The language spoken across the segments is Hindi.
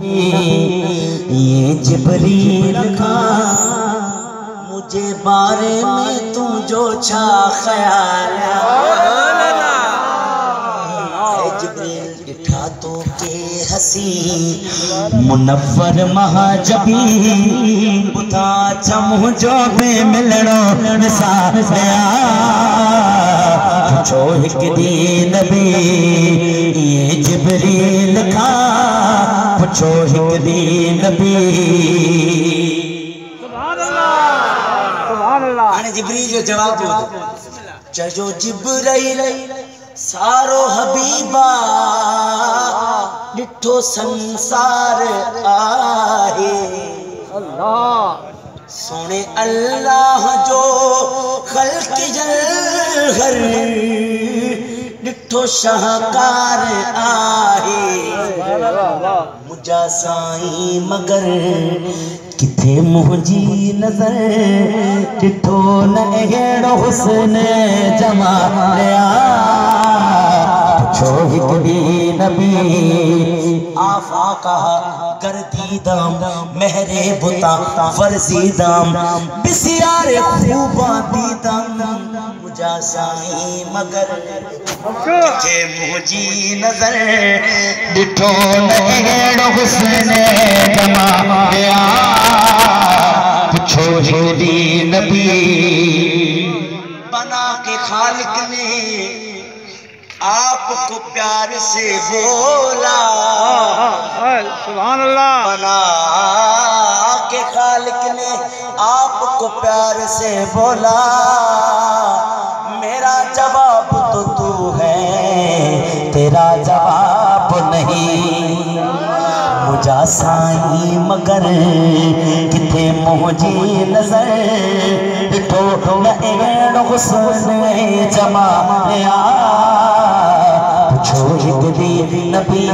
ये जिब्रील का मुझे बारे में तू जो छा ख्याल जिब्रील दिठा तो के हसी मुनव्वर महाजबी बुधा चमू जो बे मिलणो मिसाया जो एक दिन भी ये जिब्रील का पुछो एक दिन भी आने जिब्रील जो जवाब दियो चजो जिब्राइल सारो हबीबा डिठो संसार आहे अल्लाह सोने अल्लाह जो खल्क जलहर डिठो शाहकार आहे मुझा साईं मगर किथे मुझी नजर डिठो न अहिड़ो हुस्न जमालिया पुछो हिक ॾींहुं नबी आफाका गर्दीदाम महरे बुता फरजीदाम बिसियारे खूबा दीदाम मुझा साईं मगर किथे मुझी नजर डिठो न अहिड़ो हुस्न जमालिया पुछो हिक ॾींहुं नबी बना के खालिक ने आपको प्यार से बोला सुभान अल्लाह बना के खालिक ने आपको प्यार से बोला मेरा जवाब तो तू है तेरा जवाब नहीं मुझा साईं मगर किथे मुझी नजर डिठो न अहिड़ो हुस्न जमालिया पुछो हिक ॾींहुं नबी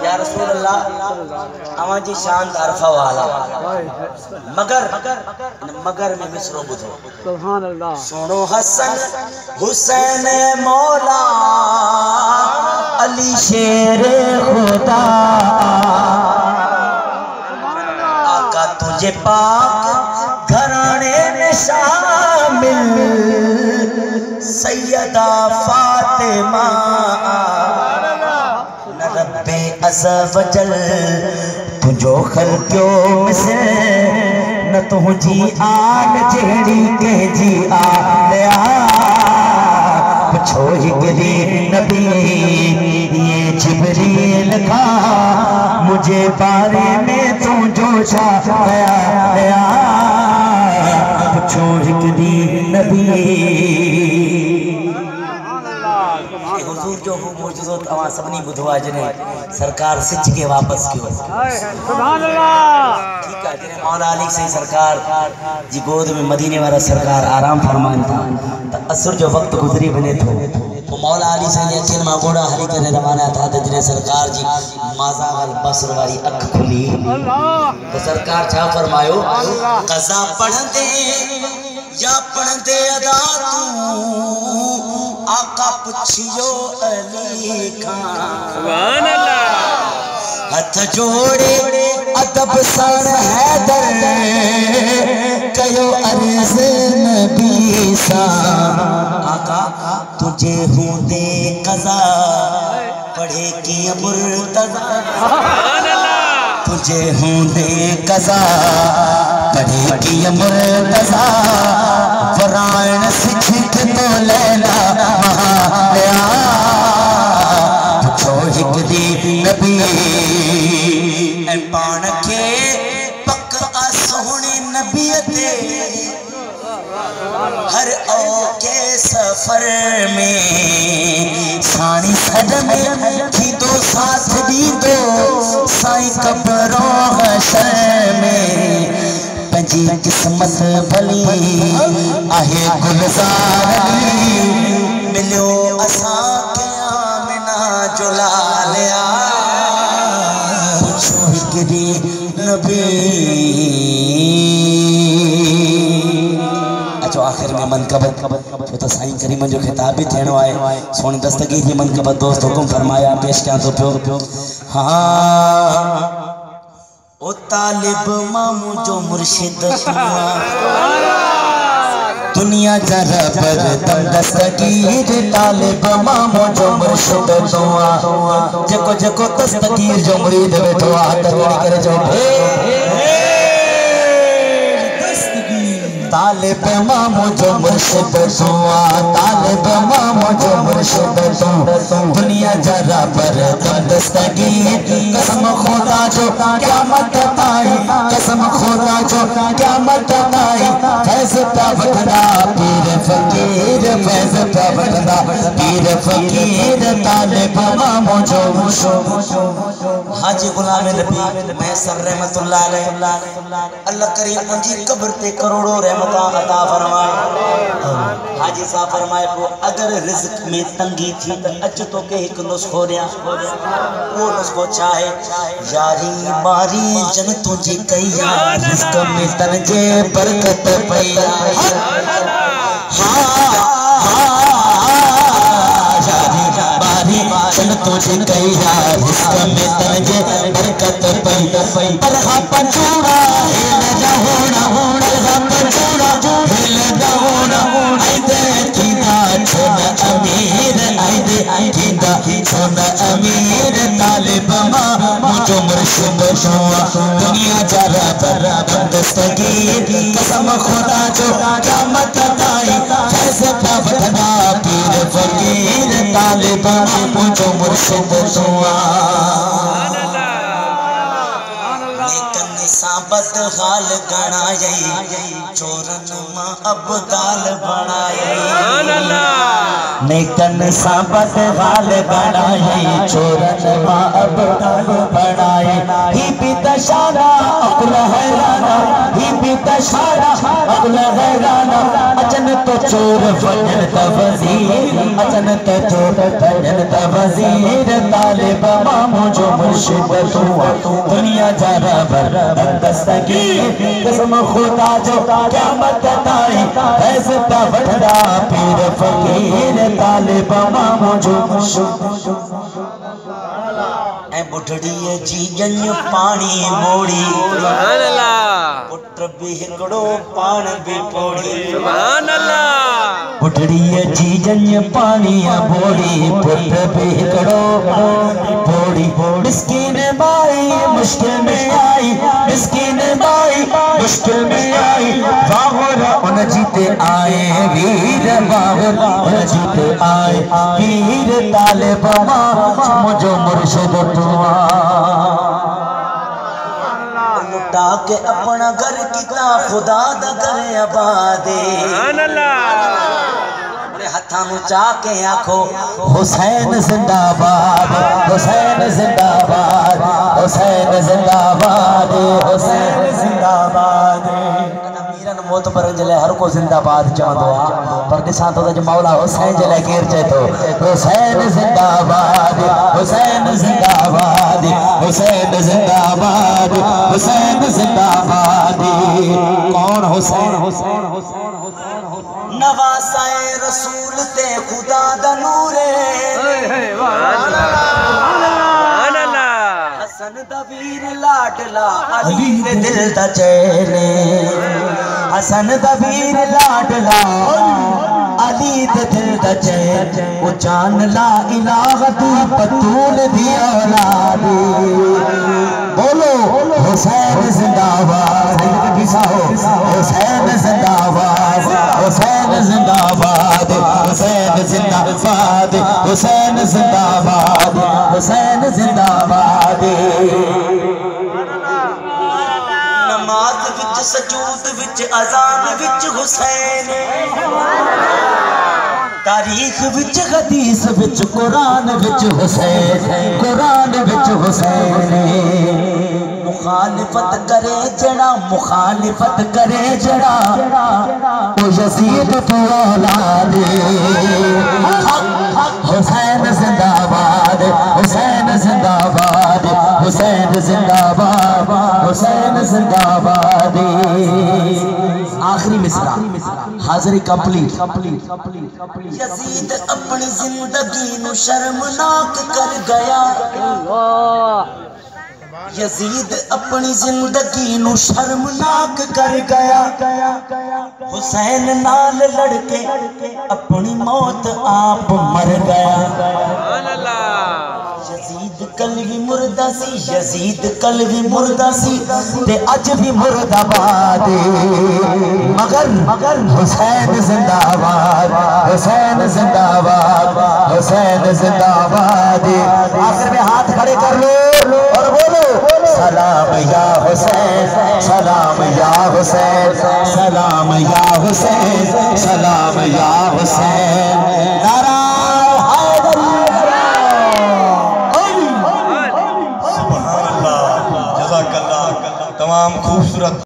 या रसूल अल्लाह अवां जी शान अरफा वाला मगर में मिसरो बुधो सुभान अल्लाह सुनो हसन हुसैन मौला अली शेर खुदा आका तुझे पाक घराने में शामिल सैयदा फातिमा न रब्बे अज़्ज़ वजल तुझो खल्क्यो मिसल न तुझी आन जहिड़ी कंहिंजी आलिया पुछो हिक ॾींहुं नबी ये जिब्रील का मुझे बारे में तू जो छा ख्याल पुछो हिक ॾींहुं नबी हुजूर जो मौजूदो तव्हां सभिनी ॿुधो आहे जॾहिं सरकार सिच के वापस कयो सुभान अल्लाह ठीक है जॾहिं मौला अली सही सरकार जी गोद में मदीने वाला सरकार आराम फरमान था त असर जो वक्त गुजरी वञे थो तो मौला अली सही अखियुनि मां गोड़ा हली करे रवाना था त जॾहिं सरकार जी माज़ा वाल बसर वाली अख खुली तो सरकार छा फरमायो क़ज़ा पढ़ंदे या पढ़ंदे अदा तू आका पुछियो अली खां सुभान अल्लाह हथ जोड़े अदब सर हैदर कयो अर्ज़ नबी सा आका तुझे होंदे क़ज़ा पढ़े की मुर्तज़ा सुभान अल्लाह तुझे होंदे क़ज़ा पढ़े की मुर्तज़ा फरायण सिख तो लैला महाया पुछो हिक ॾींहुं नबी ऐं पाण खे पक आ सोहणे नबीअ ते हर औके सफर में साणी सॾ में थींदो साथ ॾींदो साईं कब्रों हशर में पंजी किस्मत भली आहे गुलज़ार मिलियो असां खे आमिना जो लालिया पुछो हिक ॾींहुं नबी अचो आखिर में मनकबत जो तो साईं करीम जो खिताब भी थियणो आहे सोनी दस्तगीर जी मनकबत दोस्त हुकुम फरमाया पेश कयां थो पियो। हाँ ओ तालिब मामू जो मुर्शिद दुनिया जरा पर दम दस्तगीर तालिब मामू जो मुर्शिद दुआ जको जको दस्तगीर जो मुरीद बैठो हाथ करे जो तालिब मामू जो मुर्शिद दुआ तालिब मामू जो मुर्शिद दुआ दुनिया जरा पर दम दस्तगीर कसम खुदा जो क़यामत ताई कसम खुदा जो क़यामत ताई फैज़ वठदा पीर फकीर फैज़ वठदा पीर फकीर तालिब मामू जो हाजी गुलाम नबी मैसर रहमतुल्लाह अलैह अल्लाह करीम उनकी कब्र ते करोड़ों रहमतां अता फरमाए। हाजी साहब फरमाए को अगर रिज़्क में तंगी थी तो अच तो के एक नुस्खो दिया वो नुस्खो चाहे यारी मारी जन तुझी कईया रिज़्क में तन जे बरकत पईया चल तुझे कईया रिज़्क में तन जे बरकत पई पर पंचूड़ा हिल जाओना होना पंचूड़ा हिल जाओना आइदे कीदा छोन अमीर आइदे कीदा छोन अमीर तालिब मामू जो मुर्शिद दुआ दुनिया जरा पर दस्तगीर कसम खुदा जो क़यामत ताई फैज़ वठदा पीर फकीर तालिब मामू जो मुर्शिद दुआ नेकन साबत हाल गणाई चोरन मां अबदाल बनाई नेकन साबत हाल गणाई चोरन मां अबदाल बनाई ही भी दशारा अकुल हैराना ही भी दशारा अकुल हैराना अचन तो चोर वजन त वजीर अचन तो चोर वजन त वजीर तालिब मामू जो मुर्शिद दुआ दुनिया जरा पर दस्तगीर कसम खुदा जो क़यामत ताई फैज़ वठदा पीर फकीर तालिब मामू जो मुर्शिद ऐ बुढ़ड़ी जी जन पानी मोड़ी सुभान अल्लाह पुट भी हिकड़ो पान भी पोड़ी सुभान अल्लाह बुढ़ड़ी जी जन पानी बोड़ी पुट भी हिकड़ो पोड़ी मिस्कीन बाई मुश्किल में आई मिस्कीन बाई मुश्किल में आई बाहुर उन जीते आए वीर बाहुर उन जीते आए वीर तालिब मामू जो मुर्शिद दुआ लुटा के अपना घर किता खुदा दा घर आबादे हथा चा के आखो हुसैन जिंदाबाद हुसैन जिंदाबाद हुसैन जिंदाबाद हुसैन जिंदाबाद मीरन मौत पर जले हर को जिंदाबाद चवंदो आ पर दिसां तो जो मौला हुसैन जले केर चए तो हुसैन जिंदाबाद हुसैन जिंदाबाद हुसैन जिंदाबाद हुसैन जिंदाबाद कौन हुसैन हुसैन हुसैन नवासाए रसूल ते खुदा दा नूरे हसन दा वीर लाडला अली दे दिल दा चैन हसन दा वीर लाडला अली दे दिल दा चैन ओ जान ला इलाहा तू बतूल दी औलाद बोलो हुसैन जिंदाबाद हुसैन जिंदाबाद हुसैन जिंदाबाद हुसैन जिंदाबाद हुसैन जिंदाबाद हुसैन जिंदाबाद नमाज विच सजूद विच अजान विच हुसैन तारीख विच हदीस विच कुरान विच हुसैन कुरान विच हुसैन मुखालिफत करे जड़ा ओ यजीद तू औलाद हुसैन जिंदाबाद हुसैन जिंदाबाद हुसैन जिंदाबाद, हुसैन जिंदाबाद। आखिरी मिसरा हाजिरी कंप्लीट। यजीद अपनी जिंदगी नु शर्मनाक कर गया, यजीद अपनी जिंदगी नु शर्मनाक कर गया, हुसैन नाल लड़के अपनी मौत आप मर गया। यजीद कल भी मुर्दा सी, यजीद कल भी मुर्दा सी ते अज भी मुर्दाबाद, मगर हुसैन जिंदाबाद, हुसैन जिंदाबाद, हुसैन जिंदाबाद। आखिर में हाथ खड़े कर लो और बोलो सलाम या हुसैन, सलाम या हुसैन, सलाम या हुसैन, सलाम या हुसैन। नारा हैदरी, सुभान अल्लाह, जज़ाकल्लाह। तमाम खूबसूरत